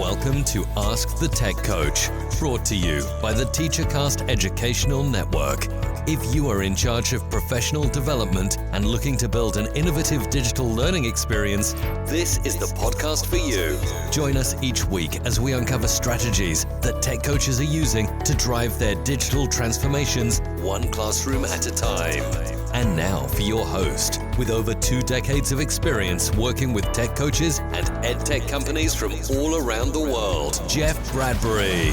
Welcome to Ask the Tech Coach, brought to you by the TeacherCast Educational Network. If you are in charge of professional development and looking to build an innovative digital learning experience, this is the podcast for you. Join us each week as we uncover strategies that tech coaches are using to drive their digital transformations one classroom at a time. And now for your host, with over 2 decades of experience working with tech coaches and EdTech companies from all around the world, Jeff Bradbury.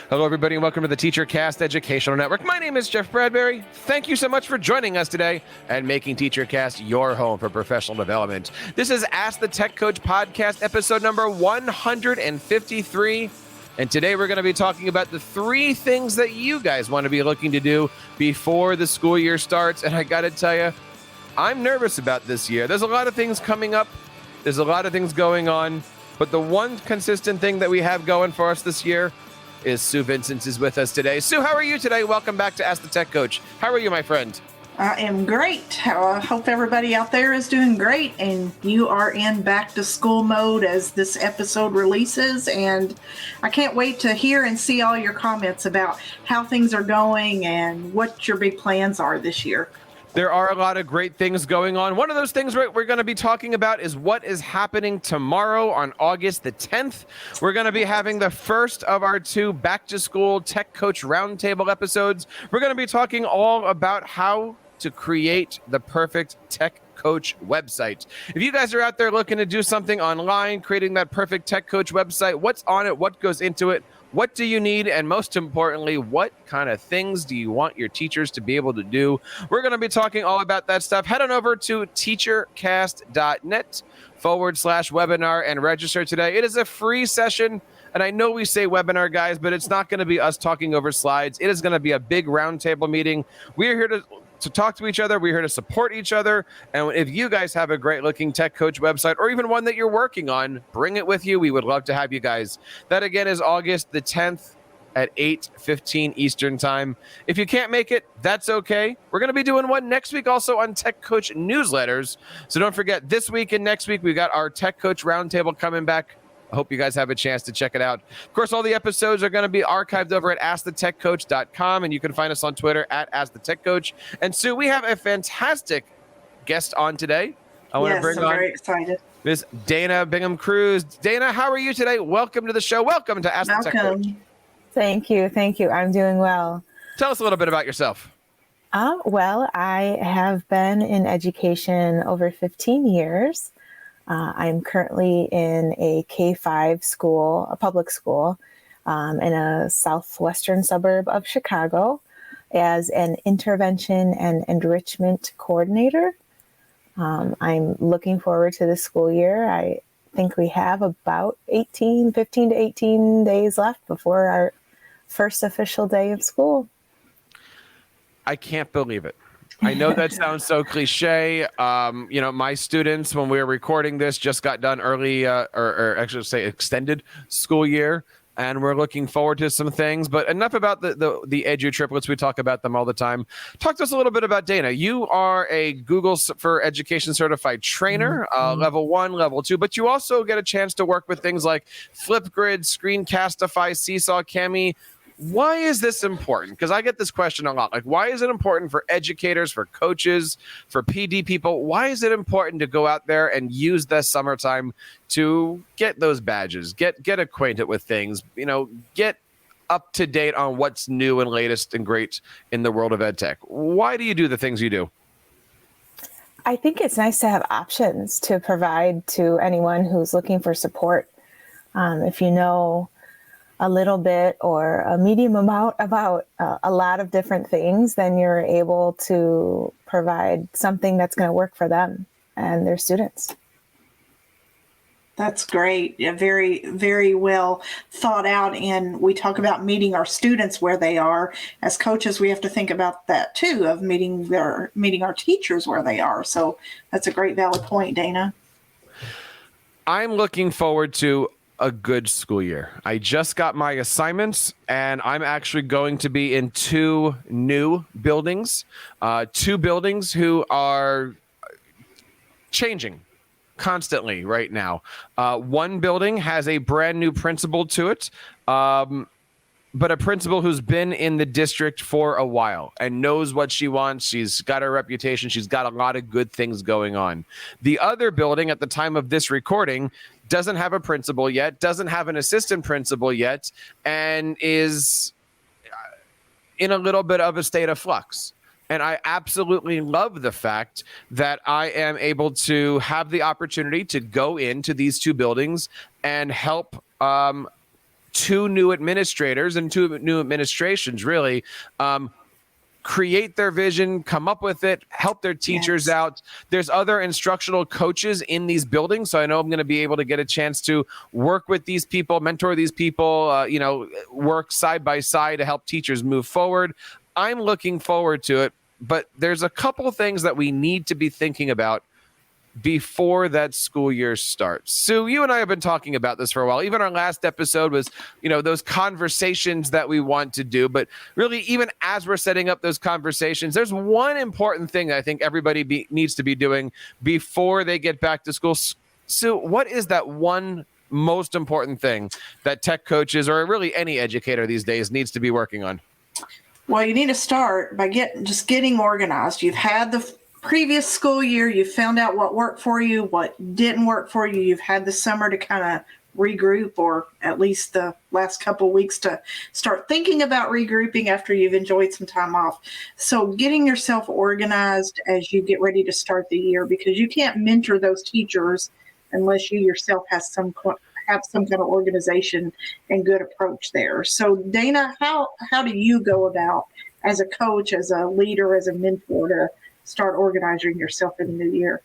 Hello, everybody, and welcome to the TeacherCast Educational Network. My name is Jeff Bradbury. Thank you so much for joining us today and making TeacherCast your home for professional development. This is Ask the Tech Coach podcast, episode number 153. And today we're going to be talking about the 3 things that you guys want to be looking to do before the school year starts. And I got to tell you, I'm nervous about this year. There's a lot of things coming up. There's a lot of things going on. But the one consistent thing that we have going for us this year is Sue Vincent is with us today. Sue, how are you today? Welcome back to Ask the Tech Coach. How are you, my friend? I am great. I hope everybody out there is doing great and you are in back to school mode as this episode releases. And I can't wait to hear and see all your comments about how things are going and what your big plans are this year. There are a lot of great things going on. One of those things we're going to be talking about is what is happening tomorrow on August the 10th. We're going to be having the first of our 2 back to school Tech Coach Roundtable episodes. We're going to be talking all about how to create the perfect Tech Coach website. If you guys are out there looking to do something online, creating that perfect Tech Coach website, what's on it, what goes into it, what do you need, and most importantly, what kind of things do you want your teachers to be able to do? We're going to be talking all about that stuff. Head on over to teachercast.net/webinar and register today. It is a free session. And I know we say webinar, guys, but it's not going to be us talking over slides. It is going to be a big roundtable meeting. We're here to talk to each other. We're here to support each other. And if you guys have a great looking Tech Coach website or even one that you're working on, bring it with you. We would love to have you guys. That again is August the 10th at 8:15 Eastern time. If you can't make it, that's okay. We're going to be doing one next week also on Tech Coach newsletters. So don't forget, this week and next week, we got our Tech Coach Roundtable coming back. I hope you guys have a chance to check it out. Of course, all the episodes are going to be archived over at AskTheTechCoach.com, and you can find us on Twitter at AskTheTechCoach. And Sue, we have a fantastic guest on today. I'm very excited. Miss Dana Bingham-Cruz. Dana, how are you today? Welcome to the show. Welcome to Ask the Tech Coach. Thank you. I'm doing well. Tell us a little bit about yourself. Well, I have been in education over 15 years. I'm currently in a K-5 school, a public school, in a southwestern suburb of Chicago as an intervention and enrichment coordinator. I'm looking forward to the school year. I think we have about 15 to 18 days left before our first official day of school. I can't believe it. I know that sounds so cliche. My students, when we were recording this, just got done early, or actually say extended school year, and we're looking forward to some things. But enough about the Edu triplets. We talk about them all the time. Talk to us a little bit about Dana. You are a Google for Education certified trainer, level 1, level 2, but you also get a chance to work with things like Flipgrid, Screencastify, Seesaw, Cami. Why is this important? Because I get this question a lot. Like, why is it important for educators, for coaches, for PD people? Why is it important to go out there and use the summertime to get those badges, get acquainted with things, get up to date on what's new and latest and great in the world of EdTech? Why do you do the things you do? I think it's nice to have options to provide to anyone who's looking for support. If you know a little bit or a medium amount about a lot of different things, then you're able to provide something that's going to work for them and their students. That's great. Yeah, very, very well thought out. And we talk about meeting our students where they are. As coaches, we have to think about that too, of meeting our teachers where they are. So that's a great valid point, Dana. I'm looking forward to a good school year. I just got my assignments, and I'm actually going to be in 2 new buildings, 2 buildings who are changing constantly right now. One building has a brand new principal to it, but a principal who's been in the district for a while and knows what she wants. She's got a reputation. She's got a lot of good things going on. The other building at the time of this recording doesn't have a principal yet, doesn't have an assistant principal yet, and is in a little bit of a state of flux. And I absolutely love the fact that I am able to have the opportunity to go into these two buildings and help two new administrators and two new administrations really create their vision, come up with it, help their teachers out. There's other instructional coaches in these buildings, so I know I'm going to be able to get a chance to work with these people, mentor these people, work side by side to help teachers move forward. I'm looking forward to it, but there's a couple things that we need to be thinking about before that school year starts. Sue, you and I have been talking about this for a while. Even our last episode was, those conversations that we want to do. But really, even as we're setting up those conversations, there's one important thing that I think everybody needs to be doing before they get back to school. Sue, what is that one most important thing that tech coaches or really any educator these days needs to be working on? Well, you need to start by getting organized. You've had the previous school year, you found out what worked for you, what didn't work for you. You've had the summer to kind of regroup, or at least the last couple of weeks to start thinking about regrouping after you've enjoyed some time off. So getting yourself organized as you get ready to start the year, because you can't mentor those teachers unless you yourself have some kind of organization and good approach there. So Dana, how do you go about as a coach, as a leader, as a mentor to start organizing yourself in the new year?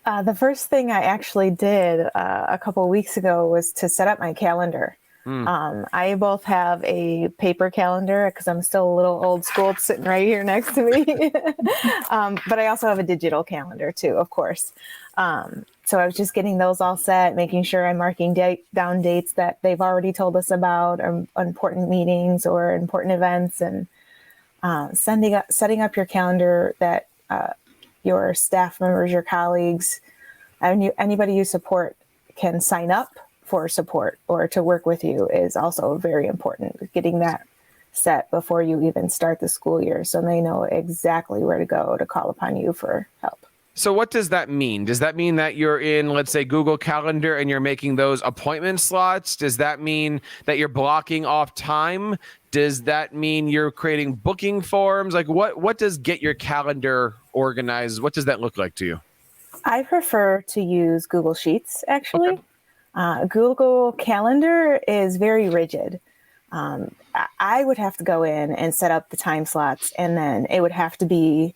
The first thing I actually did a couple of weeks ago was to set up my calendar. I both have a paper calendar because I'm still a little old school sitting right here next to me. But I also have a digital calendar too, of course. So I was just getting those all set, making sure I'm marking down dates that they've already told us about, or important meetings or important events, and setting up your calendar that your staff members, your colleagues, anybody you support can sign up for support or to work with you is also very important. Getting that set before you even start the school year so they know exactly where to go to call upon you for help. So what does that mean? Does that mean that you're in, let's say, Google Calendar and you're making those appointment slots? Does that mean that you're blocking off time? Does that mean you're creating booking forms? Like what does get your calendar organized? What does that look like to you? I prefer to use Google Sheets, actually. Okay. Google Calendar is very rigid. I would have to go in and set up the time slots, and then it would have to be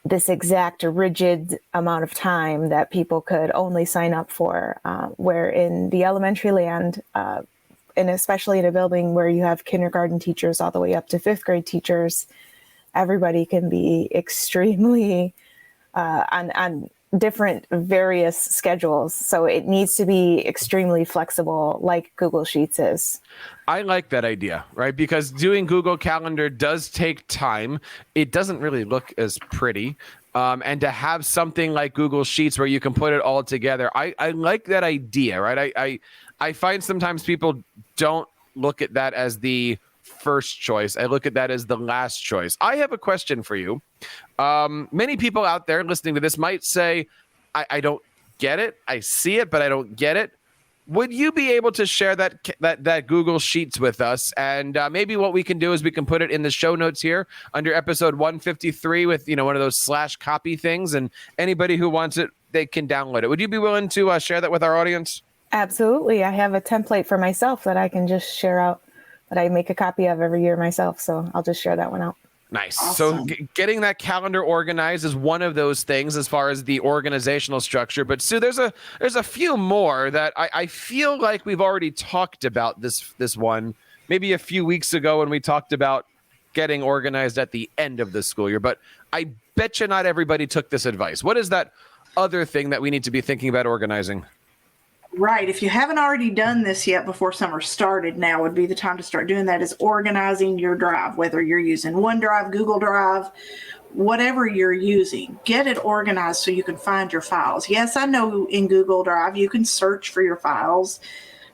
this exact rigid amount of time that people could only sign up for, where in the elementary land, and especially in a building where you have kindergarten teachers all the way up to fifth grade teachers, everybody can be extremely on different various schedules. So it needs to be extremely flexible, like Google Sheets is. I like that idea, right? Because doing Google Calendar does take time. It doesn't really look as pretty. And to have something like Google Sheets where you can put it all together, I like that idea, right? I find sometimes people don't look at that as the first choice. I look at that as the last choice. I have a question for you. Many people out there listening to this might say, I don't get it. I see it, but I don't get it. Would you be able to share that Google Sheets with us? And maybe what we can do is we can put it in the show notes here under episode 153 with one of those /copy things. And anybody who wants it, they can download it. Would you be willing to share that with our audience? Absolutely. I have a template for myself that I can just share out, that I make a copy of every year myself. So I'll just share that one out. Nice. Awesome. So getting that calendar organized is one of those things as far as the organizational structure. But Sue, there's a few more that I feel like we've already talked about this one, maybe a few weeks ago when we talked about getting organized at the end of the school year. But I bet you not everybody took this advice. What is that other thing that we need to be thinking about organizing? Right. If you haven't already done this yet before summer started, now would be the time to start doing that, is organizing your drive, whether you're using OneDrive, Google Drive, whatever you're using, get it organized so you can find your files. Yes, I know in Google Drive you can search for your files,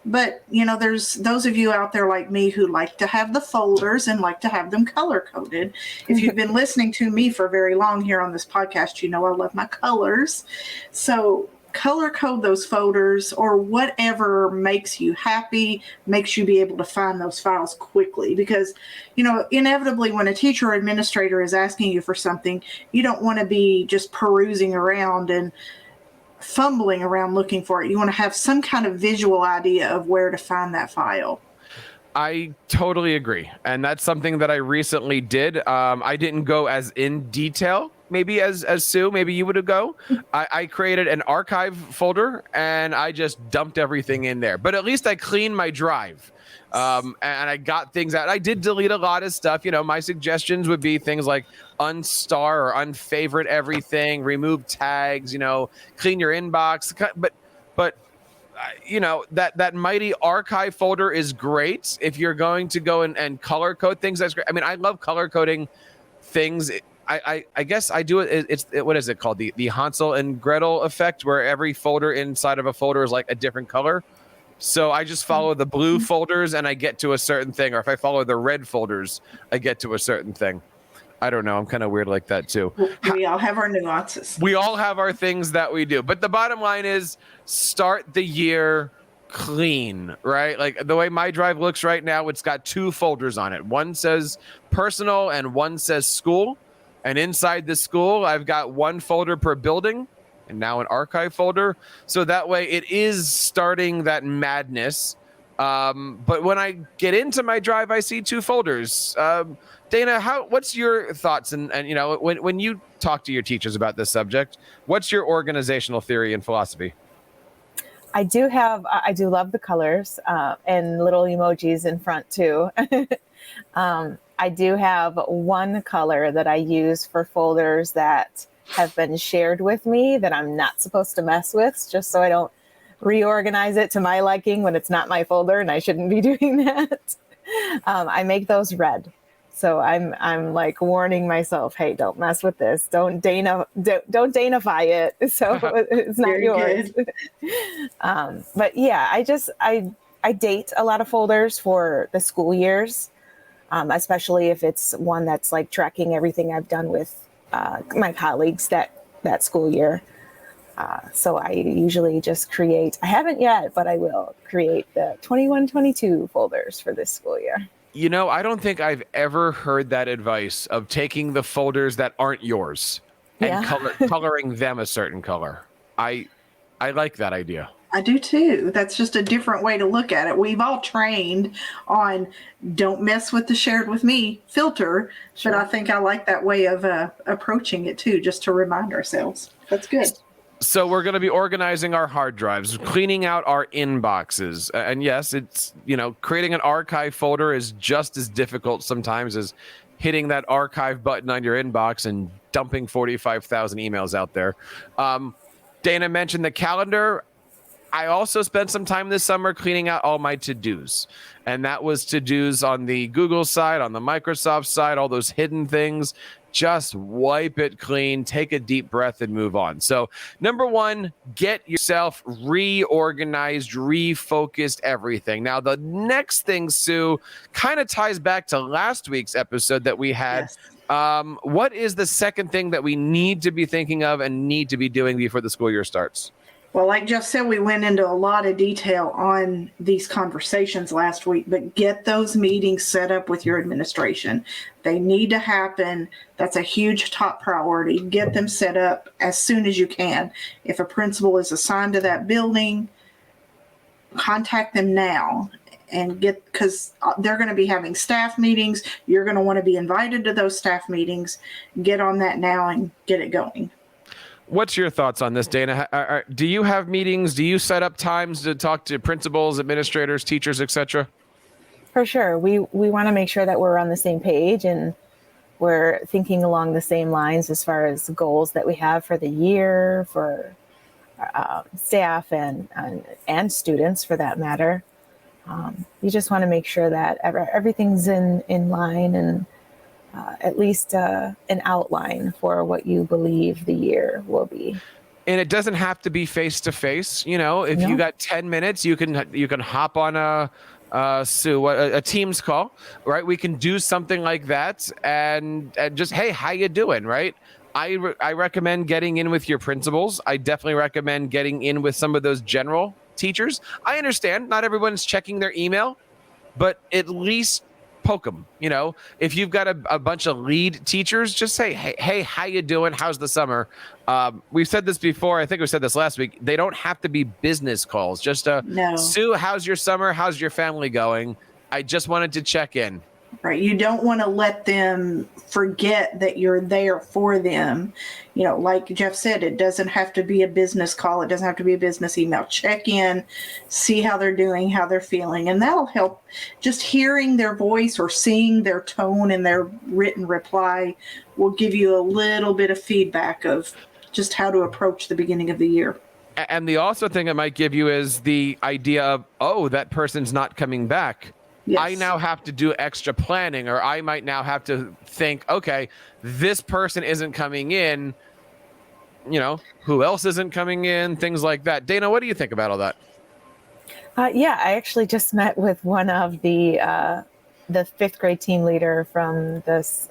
but there's those of you out there like me who like to have the folders and like to have them color coded. If you've been listening to me for very long here on this podcast, I love my colors. So color code those folders, or whatever makes you happy, makes you be able to find those files quickly. Because, inevitably when a teacher or administrator is asking you for something, you don't want to be just perusing around and fumbling around looking for it. You want to have some kind of visual idea of where to find that file. I totally agree. And that's something that I recently did. I didn't go as in detail, maybe as Sue, maybe you would go. I created an archive folder and I just dumped everything in there. But at least I cleaned my drive. And I got things out. I did delete a lot of stuff. My suggestions would be things like unstar or unfavorite everything, remove tags, clean your inbox. But that mighty archive folder is great if you're going to go and color code things. That's great. I mean, I love color coding things. I guess I do it. It's what is it called? The Hansel and Gretel effect, where every folder inside of a folder is like a different color. So I just follow the blue folders and I get to a certain thing. Or if I follow the red folders, I get to a certain thing. I don't know. I'm kind of weird like that too. We all have our nuances. We all have our things that we do. But the bottom line is start the year clean, right? Like the way my drive looks right now, it's got 2 folders on it. One says personal and one says school. And inside the school, I've got 1 folder per building and now an archive folder. So that way it is starting that madness. But when I get into my drive, I see 2 folders. Dana, what's your thoughts? And when you talk to your teachers about this subject, what's your organizational theory and philosophy? I do love the colors and little emojis in front too. I do have one color that I use for folders that have been shared with me that I'm not supposed to mess with, just so I don't reorganize it to my liking when it's not my folder and I shouldn't be doing that. I make those red. So I'm like warning myself, hey, don't mess with this. Don't Danify it. So it's not yours. But yeah, I date a lot of folders for the school years, especially if it's one that's like tracking everything I've done with my colleagues that school year. So I usually just I haven't yet, but I will create the 21-22 folders for this school year. I don't think I've ever heard that advice of taking the folders that aren't yours and coloring them a certain color. I like that idea. I do too. That's just a different way to look at it. We've all trained on don't mess with the shared with me filter, but I think I like that way of approaching it too, just to remind ourselves. That's good. So we're going to be organizing our hard drives, cleaning out our inboxes. And yes, it's, creating an archive folder is just as difficult sometimes as hitting that archive button on your inbox and dumping 45,000 emails out there. Dana mentioned the calendar. I also spent some time this summer cleaning out all my to-dos. And that was to-dos on the Google side, on the Microsoft side, all those hidden things. Just wipe it clean, take a deep breath and move on. So number 1, get yourself reorganized, refocused, everything. Now, the next thing, Sue, kind of ties back to last week's episode that we had. Yes. What is the second thing that we need to be thinking of and need to be doing before the school year starts? Well, like Jeff said, we went into a lot of detail on these conversations last week, but get those meetings set up with your administration. They need to happen. That's a huge top priority. Get them set up as soon as you can. If a principal is assigned to that building, contact them now and because they're going to be having staff meetings. You're going to want to be invited to those staff meetings. Get on that now and get it going. What's your thoughts on this, Dana? Do you have meetings? Do you set up times to talk to principals, administrators, teachers, etc.? For sure. We want to make sure that we're on the same page and we're thinking along the same lines as far as goals that we have for the year, for staff and students for that matter. You just want to make sure that everything's in line and at least an outline for what you believe the year will be. And it doesn't have to be face to face. If you got 10 minutes, you can hop on a Teams call, right? We can do something like that, and just, hey, how you doing, right? I recommend getting in with your principals. I definitely recommend getting in with some of those general teachers. I understand not everyone's checking their email, but at least poke them. If you've got a bunch of lead teachers, just say, hey, how you doing? How's the summer? We've said this before. I think we said this last week. They don't have to be business calls. Just No. Sue, how's your summer? How's your family going? I just wanted to check in. Right. You don't want to let them forget that you're there for them. Like Jeff said, it doesn't have to be a business call. It doesn't have to be a business email. Check in, see how they're doing, how they're feeling. And that'll help. Just hearing their voice or seeing their tone in their written reply will give you a little bit of feedback of just how to approach the beginning of the year. And the also thing it might give you is the idea of, oh, that person's not coming back. Yes. I now have to do extra planning, or I might now have to think, okay, this person isn't coming in. Who else isn't coming in? Things like that. Dana, what do you think about all that? Yeah, I actually just met with one of the fifth grade team leader from this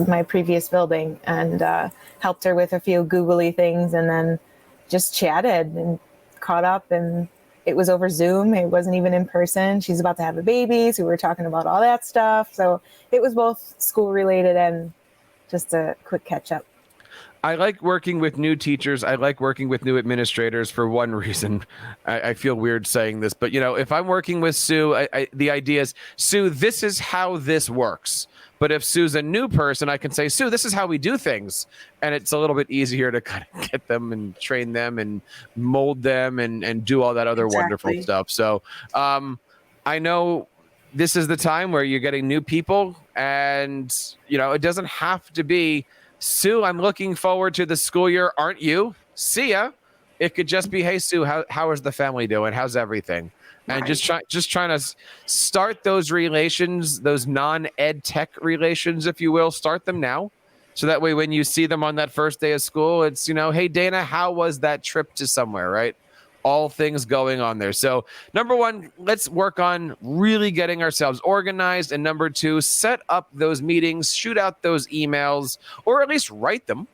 my previous building, and helped her with a few googly things, and then just chatted and caught up, and it was over Zoom. It wasn't even in person. She's about to have a baby, so we were talking about all that stuff. So it was both school related and just a quick catch up. I like working with new teachers. I like working with new administrators for one reason. I feel weird saying this, but if I'm working with Sue, the idea is, Sue, this is how this works. But if Sue's a new person, I can say, Sue, this is how we do things. And it's a little bit easier to kind of get them and train them and mold them and do all that other wonderful stuff. So I know this is the time where you're getting new people, and, it doesn't have to be, Sue, I'm looking forward to the school year. Aren't you? See ya. It could just be, hey, Sue, how is the family doing? How's everything? And right. just trying to start those relations, those non-EdTech relations, if you will, start them now. So that way, when you see them on that first day of school, it's, hey, Dana, how was that trip to somewhere, right? All things going on there. So number one, let's work on really getting ourselves organized. And number two, set up those meetings, shoot out those emails, or at least write them.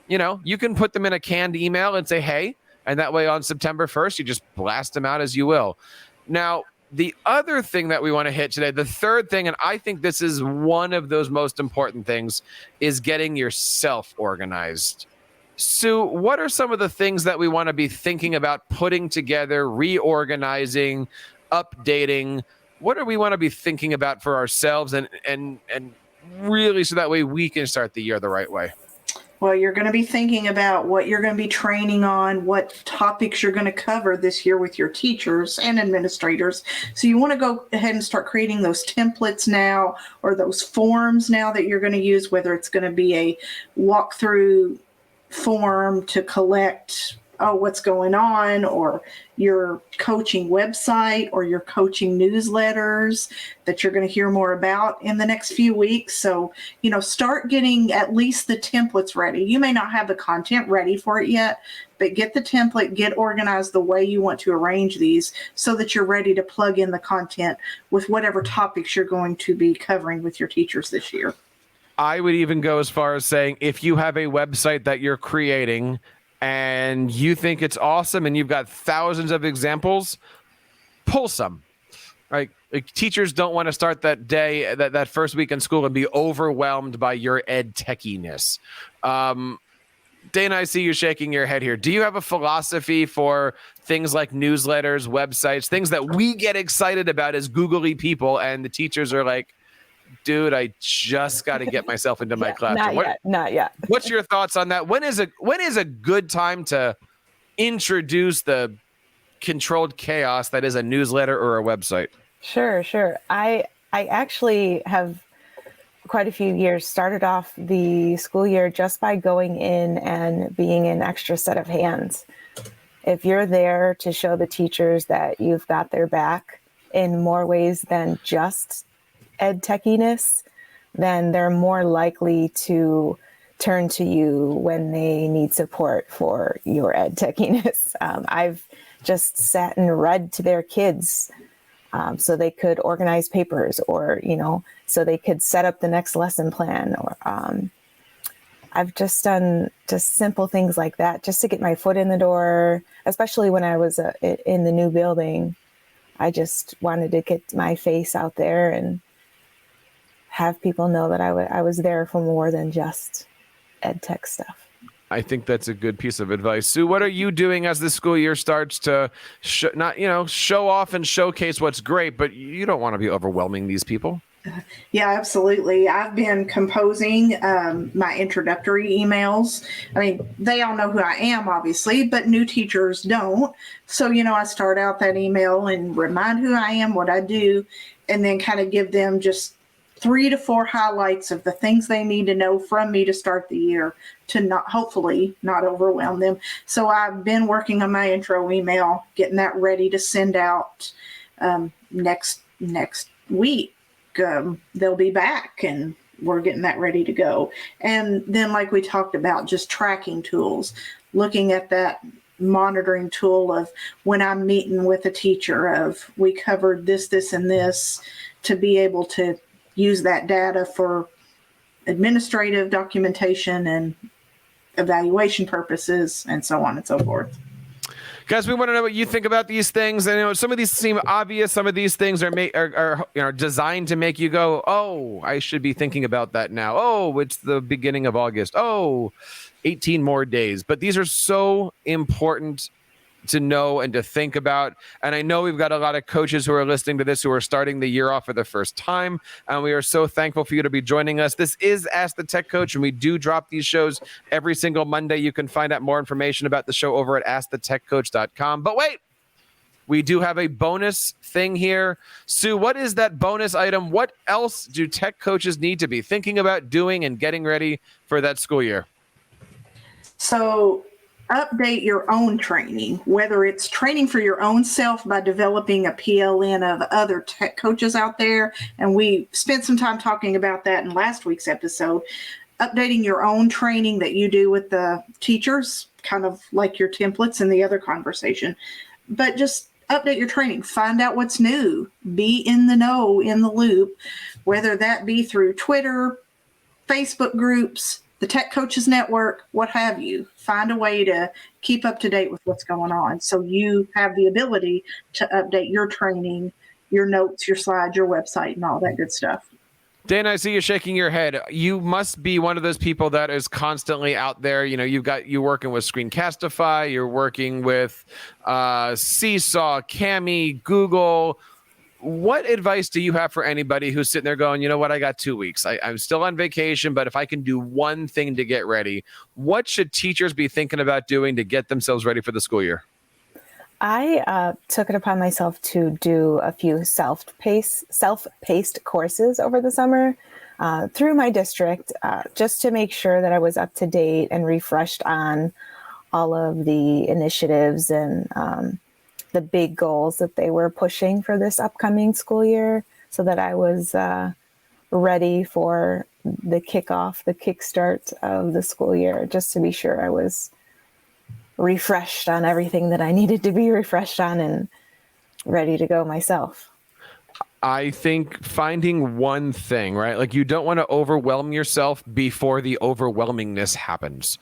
You can put them in a canned email and say, hey, and that way on September 1st, you just blast them out as you will. Now, the other thing that we want to hit today, the third thing, and I think this is one of those most important things, is getting yourself organized. Sue, what are some of the things that we want to be thinking about putting together, reorganizing, updating? What do we want to be thinking about for ourselves and really so that way we can start the year the right way? Well, you're going to be thinking about what you're going to be training on, what topics you're going to cover this year with your teachers and administrators. So you want to go ahead and start creating those templates now, or those forms now that you're going to use, whether it's going to be a walkthrough form to collect what's going on, or your coaching website, or your coaching newsletters that you're going to hear more about in the next few weeks. So, start getting at least the templates ready. You may not have the content ready for it yet, but get the template, get organized the way you want to arrange these so that you're ready to plug in the content with whatever topics you're going to be covering with your teachers this year. I would even go as far as saying, if you have a website that you're creating and you think it's awesome and you've got thousands of examples, pull some. Right? Like, teachers don't want to start that day, that first week in school, and be overwhelmed by your EdTechiness. Dana, I see you shaking your head here. Do you have a philosophy for things like newsletters, websites, things that we get excited about as googly people, and the teachers are like, dude, I just got to get myself into my classroom? Not yet. What's your thoughts on that? When is a good time to introduce the controlled chaos that is a newsletter or a website? Sure. I actually have quite a few years started off the school year just by going in and being an extra set of hands. If you're there to show the teachers that you've got their back in more ways than just EdTechiness, then they're more likely to turn to you when they need support for your ed techiness. I've just sat and read to their kids so they could organize papers, or, so they could set up the next lesson plan, or I've just done just simple things like that just to get my foot in the door, especially when I was in the new building. I just wanted to get my face out there and have people know that I was there for more than just ed tech stuff. I think that's a good piece of advice. Sue, what are you doing as the school year starts to show off and showcase what's great, but you don't want to be overwhelming these people? Yeah, absolutely. I've been composing my introductory emails. I mean, they all know who I am, obviously, but new teachers don't. So, I start out that email and remind who I am, what I do, and then kind of give them just 3 to 4 highlights of the things they need to know from me to start the year, to hopefully not overwhelm them. So I've been working on my intro email, getting that ready to send out next week. They'll be back and we're getting that ready to go. And then, like we talked about, just tracking tools, looking at that monitoring tool of when I'm meeting with a teacher of we covered this, and this, to be able to use that data for administrative documentation and evaluation purposes, and so on and so forth. Guys, we want to know what you think about these things. And some of these seem obvious. Some of these things are designed to make you go, oh, I should be thinking about that now. Oh, it's the beginning of August. Oh, 18 more days. But these are so important to know and to think about. And I know we've got a lot of coaches who are listening to this who are starting the year off for the first time. And we are so thankful for you to be joining us. This is Ask the Tech Coach, and we do drop these shows every single Monday. You can find out more information about the show over at askthetechcoach.com. But wait, we do have a bonus thing here. Sue, what is that bonus item? What else do tech coaches need to be thinking about doing and getting ready for that school year? So update your own training, whether it's training for your own self by developing a PLN of other tech coaches out there. And we spent some time talking about that in last week's episode. Updating your own training that you do with the teachers, kind of like your templates in the other conversation. But just update your training, find out what's new, be in the know, in the loop, whether that be through Twitter, Facebook groups, the Tech Coaches Network, what have you. Find a way to keep up to date with what's going on so you have the ability to update your training, your notes, your slides, your website, and all that good stuff. Dana, I see you shaking your head. You must be one of those people that is constantly out there. You're working with Screencastify, you're working with Seesaw, Cami, Google. What advice do you have for anybody who's sitting there going, you know what, I got 2 weeks. I'm still on vacation, but if I can do one thing to get ready, what should teachers be thinking about doing to get themselves ready for the school year? I took it upon myself to do a few self-paced courses over the summer through my district, just to make sure that I was up to date and refreshed on all of the initiatives and the big goals that they were pushing for this upcoming school year, so that I was ready for the kickstart of the school year, just to be sure I was refreshed on everything that I needed to be refreshed on and ready to go myself. I think finding one thing, right? Like, you don't want to overwhelm yourself before the overwhelmingness happens.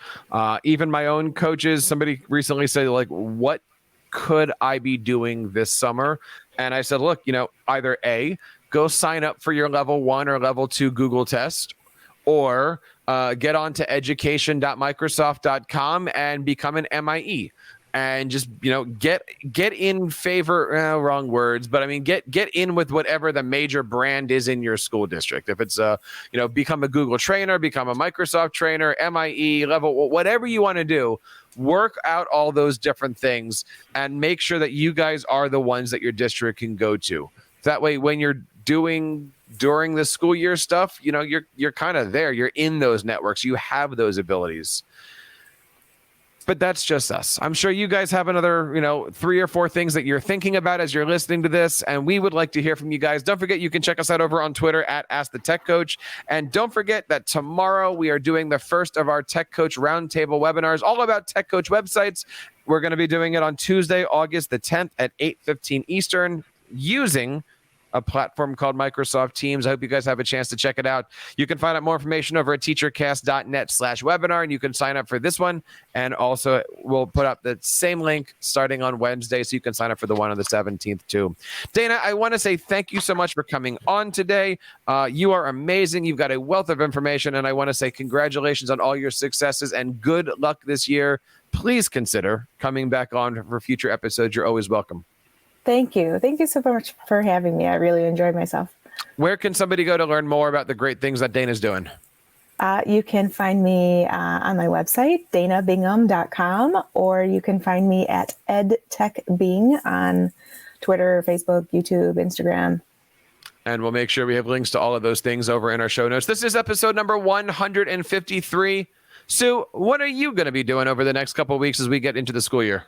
Even my own coaches, somebody recently said, like, what could I be doing this summer? And I said, look, either A, go sign up for your level 1 or level 2 Google test, or get onto education.microsoft.com and become an MIE. And just, get in favor, wrong words, but I mean, get in with whatever the major brand is in your school district. If it's become a Google trainer, become a Microsoft trainer, MIE level, whatever you want to do, work out all those different things and make sure that you guys are the ones that your district can go to. That way, when you're doing during the school year stuff, you're kind of there. You're in those networks. You have those abilities. But that's just us. I'm sure you guys have another, 3 or 4 things that you're thinking about as you're listening to this, and we would like to hear from you guys. Don't forget, you can check us out over on Twitter at Ask the Tech Coach. And don't forget that tomorrow we are doing the first of our Tech Coach Roundtable webinars, all about Tech Coach websites. We're going to be doing it on Tuesday, August the 10th at 8:15 Eastern, using a platform called Microsoft Teams. I hope you guys have a chance to check it out. You can find out more information over at teachercast.net/webinar, and you can sign up for this one. And also, we'll put up the same link starting on Wednesday, so you can sign up for the one on the 17th too. Dana, I want to say thank you so much for coming on today. You are amazing. You've got a wealth of information, and I want to say congratulations on all your successes and good luck this year. Please consider coming back on for future episodes. You're always welcome. Thank you. Thank you so much for having me. I really enjoyed myself. Where can somebody go to learn more about the great things that Dana's doing? You can find me on my website, danabingham.com, or you can find me at EdTech on Twitter, Facebook, YouTube, Instagram. And we'll make sure we have links to all of those things over in our show notes. This is episode number 153. Sue, what are you going to be doing over the next couple of weeks as we get into the school year?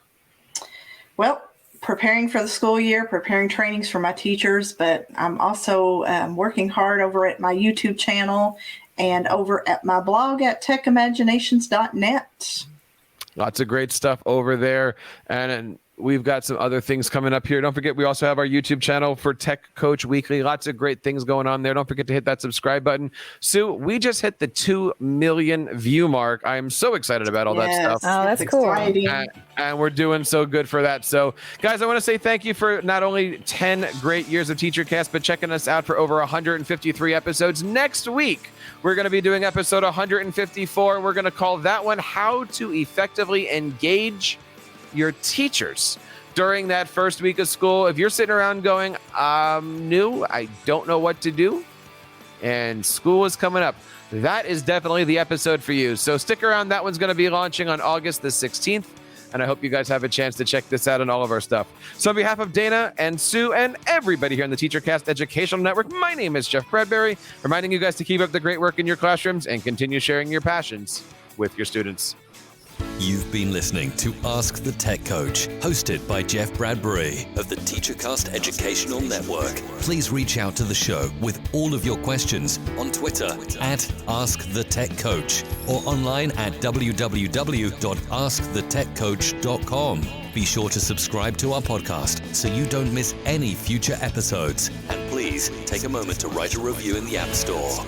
Well, preparing for the school year, preparing trainings for my teachers, but I'm also working hard over at my YouTube channel and over at my blog at techimaginations.net. Lots of great stuff over there. And we've got some other things coming up here. Don't forget, we also have our YouTube channel for Tech Coach Weekly. Lots of great things going on there. Don't forget to hit that subscribe button. Sue, we just hit the 2 million view mark. I'm so excited about all that stuff. Oh, that's cool. And we're doing so good for that. So, guys, I want to say thank you for not only 10 great years of TeacherCast, but checking us out for over 153 episodes. Next week, we're going to be doing episode 154. We're going to call that one How to Effectively Engage Your Teachers during that first week of school. If you're sitting around going, I'm new, I don't know what to do, and school is coming up, that is definitely the episode for you. So stick around. That one's going to be launching on August the 16th. And I hope you guys have a chance to check this out and all of our stuff. So on behalf of Dana and Sue and everybody here on the TeacherCast Educational Network, my name is Jeff Bradbury, reminding you guys to keep up the great work in your classrooms and continue sharing your passions with your students. You've been listening to Ask the Tech Coach, hosted by Jeff Bradbury of the TeacherCast Educational Network. Please reach out to the show with all of your questions on Twitter at AskTheTechCoach or online at www.askthetechcoach.com. Be sure to subscribe to our podcast so you don't miss any future episodes. And please take a moment to write a review in the App Store.